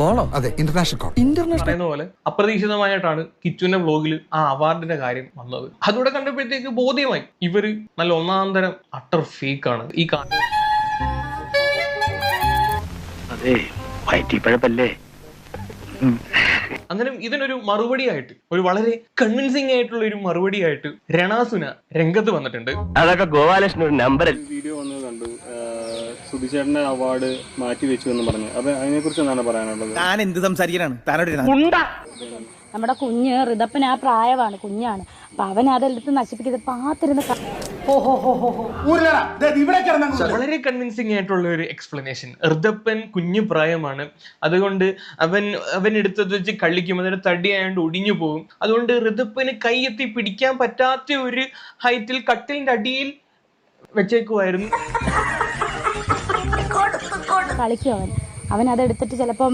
കോളോ? അതെ, international call. പറയുന്ന പോലെ അപ്രതീക്ഷിതമായിട്ടാണ് കിച്ചുവിന്റെ വ്ലോഗിൽ ആ അവാർഡിന്റെ കാര്യം വന്നത്. അതുകൂടെ കണ്ടപ്പോഴത്തേക്ക് ബോധ്യമായി ഇവര് നല്ല ഒന്നാന്തരം അട്ടർ ഫേക്ക് ആണ്. ഈ അങ്ങനെ ഇതിനൊരു മറുപടിയായിട്ട്, ഒരു വളരെ കൺവിൻസിംഗ് ആയിട്ടുള്ള ഒരു മറുപടിയായിട്ട് രണാസുന രംഗത്ത് വന്നിട്ടുണ്ട്. അതൊക്കെ ഗോപാലകൃഷ്ണൻ ഒരു നമ്പർ വീഡിയോ വന്നത് കണ്ടു, സുധിചേട്ടന്റെ അവാർഡ് മാറ്റി വെച്ചു എന്ന് പറഞ്ഞു. അപ്പൊ അതിനെ കുറിച്ച് എന്താണ് പറയാനുള്ളത്? ഞാൻ എന്ത് സംസാരിക്കാനാണ് താനോട്? നമ്മുടെ കുഞ്ഞ് ഋതപ്പൻ ആ പ്രായമാണ്, കുഞ്ഞാണ്. അപ്പൊ അവൻ അതെടുത്ത് നശിപ്പിക്കുന്നത് പാത്തിരുന്ന് വളരെ കൺവിൻസിംഗ് ആയിട്ടുള്ള ഒരു എക്സ്പ്ലനേഷൻ. ഋതപ്പൻ കുഞ്ഞു പ്രായമാണ്, അതുകൊണ്ട് അവൻ എടുത്തത് വെച്ച് കളിക്കും, അതിന് തടിയായോണ്ട് ഒടിഞ്ഞു പോകും. അതുകൊണ്ട് ഋതപ്പന് കൈയെത്തി പിടിക്കാൻ പറ്റാത്ത ഒരു ഹൈറ്റിൽ കട്ടിലിന്റെ അടിയിൽ വെച്ചേക്കുമായിരുന്നു. കളിക്കും അവൻ അതെടുത്തിട്ട് ചിലപ്പം